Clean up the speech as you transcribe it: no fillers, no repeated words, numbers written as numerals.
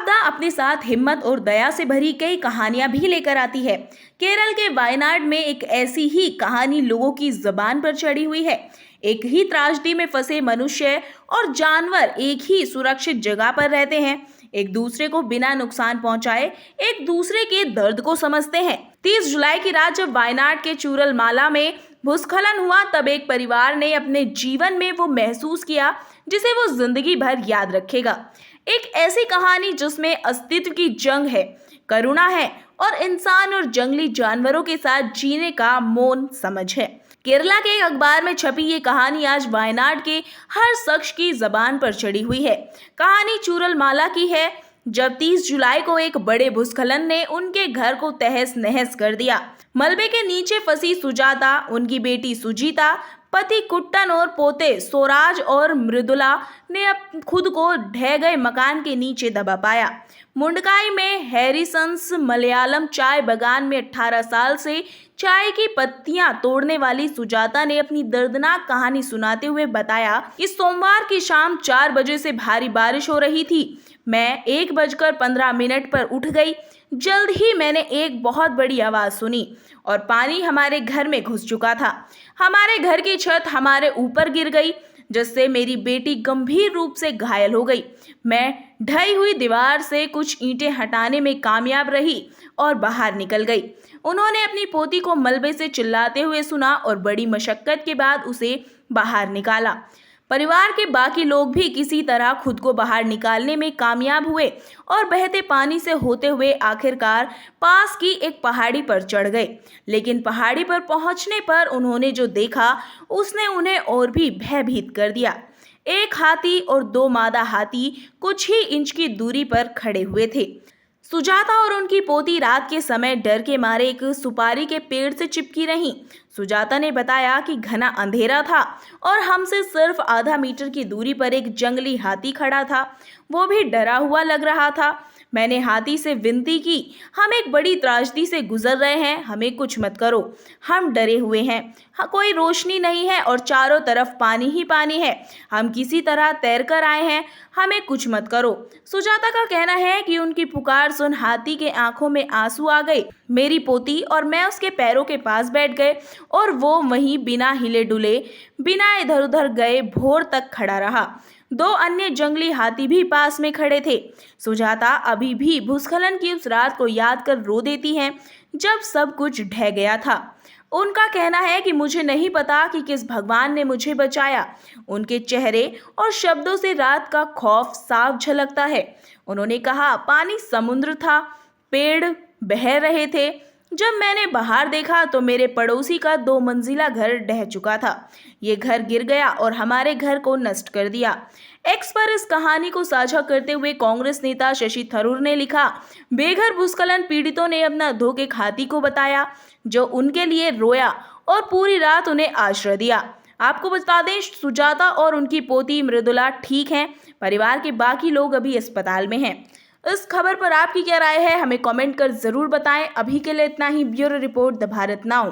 आपदा अपने साथ हिम्मत और दया से भरी कई कहानियां भी लेकर आती है। केरल के वायनाड में एक ऐसी ही कहानी लोगों की जुबान पर चढ़ी हुई है। एक ही त्रासदी में फंसे मनुष्य और जानवर एक ही सुरक्षित जगह पर रहते हैं, एक दूसरे को बिना नुकसान पहुंचाए एक दूसरे के दर्द को समझते हैं। 30 जुलाई की रात जब वायनाड के चूरलमाला में भूस्खलन हुआ, तब एक परिवार ने अपने जीवन में वो महसूस किया जिसे वो जिंदगी भर याद रखेगा। एक ऐसी कहानी जिसमें अस्तित्व की जंग है, करुणा है और इंसान और जंगली जानवरों के साथ जीने का मौन समझ है। केरला के एक अखबार में छपी ये कहानी आज वायनाड के हर शख्स की जबान पर चढ़ी हुई है। कहानी चूरलमाला की है, जब 30 जुलाई को एक बड़े भूस्खलन ने उनके घर को तहस नहस कर दिया। मलबे के नीचे फंसी सुजाता, उनकी बेटी सुजीता, पति कुट्टन और पोते स्वराज और मृदुला ने अब खुद को ढह गए मकान के नीचे दबा पाया। मुंडकाई में हैरिसंस मलयालम चाय बागान में 18 साल से चाय की पत्तियां तोड़ने वाली सुजाता ने अपनी दर्दनाक कहानी सुनाते हुए बताया कि सोमवार की शाम 4 बजे से भारी बारिश हो रही थी। मैं 1:15 पर उठ गई। जल्द ही मैंने एक बहुत बड़ी आवाज़ सुनी और पानी हमारे घर में घुस चुका था। हमारे घर की छत हमारे ऊपर गिर गई, जिससे मेरी बेटी गंभीर रूप से घायल हो गई। मैं ढही हुई दीवार से कुछ ईंटें हटाने में कामयाब रही और बाहर निकल गई। उन्होंने अपनी पोती को मलबे से चिल्लाते हुए सुना और बड़ी मशक्कत के बाद उसे बाहर निकाला। परिवार के बाकी लोग भी किसी तरह खुद को बाहर निकालने में कामयाब हुए और बहते पानी से होते हुए आखिरकार पास की एक पहाड़ी पर चढ़ गए। लेकिन पहाड़ी पर पहुंचने पर उन्होंने जो देखा उसने उन्हें और भी भयभीत कर दिया। एक हाथी और 2 मादा हाथी कुछ ही इंच की दूरी पर खड़े हुए थे। सुजाता और उनकी पोती रात के समय डर के मारे एक सुपारी के पेड़ से चिपकी रहीं। सुजाता ने बताया कि घना अंधेरा था और हमसे सिर्फ आधा मीटर की दूरी पर एक जंगली हाथी खड़ा था। वो भी डरा हुआ लग रहा था। मैंने हाथी से विनती की, हम एक बड़ी त्रासदी से गुजर रहे हैं, हमें कुछ मत करो। हम डरे हुए हैं, कोई रोशनी नहीं है और चारों तरफ पानी ही पानी है। हम किसी तरह तैर कर आए हैं, हमें कुछ मत करो। सुजाता का कहना है कि उनकी पुकार सुन हाथी के आंखों में आंसू आ गए। मेरी पोती और मैं उसके पैरों के पास बैठ गए और वो वहीं बिना हिले डुले, बिना इधर उधर गए भोर तक खड़ा रहा। 2 अन्य जंगली हाथी भी पास में खड़े थे। सुजाता अभी भी भूस्खलन की उस रात को याद कर रो देती हैं जब सब कुछ ढह गया था। उनका कहना है कि मुझे नहीं पता कि किस भगवान ने मुझे बचाया। उनके चेहरे और शब्दों से रात का खौफ साफ झलकता है। उन्होंने कहा, पानी समुद्र था, पेड़ बह रहे थे। जब मैंने बाहर देखा तो मेरे पड़ोसी का 2 मंजिला घर ढह चुका था। ये घर गिर गया और हमारे घर को नष्ट कर दिया। एक्स पर इस कहानी को साझा करते हुए कांग्रेस नेता शशि थरूर ने लिखा, बेघर भूस्खलन पीड़ितों ने अपना दुख एक हाथी को बताया जो उनके लिए रोया और पूरी रात उन्हें आश्रय दिया। आपको बता दें, सुजाता और उनकी पोती मृदुला ठीक हैं। परिवार के बाकी लोग अभी अस्पताल में हैं। इस खबर पर आपकी क्या राय है, हमें कमेंट कर जरूर बताएं। अभी के लिए इतना ही। Bureau report, the Bharat now.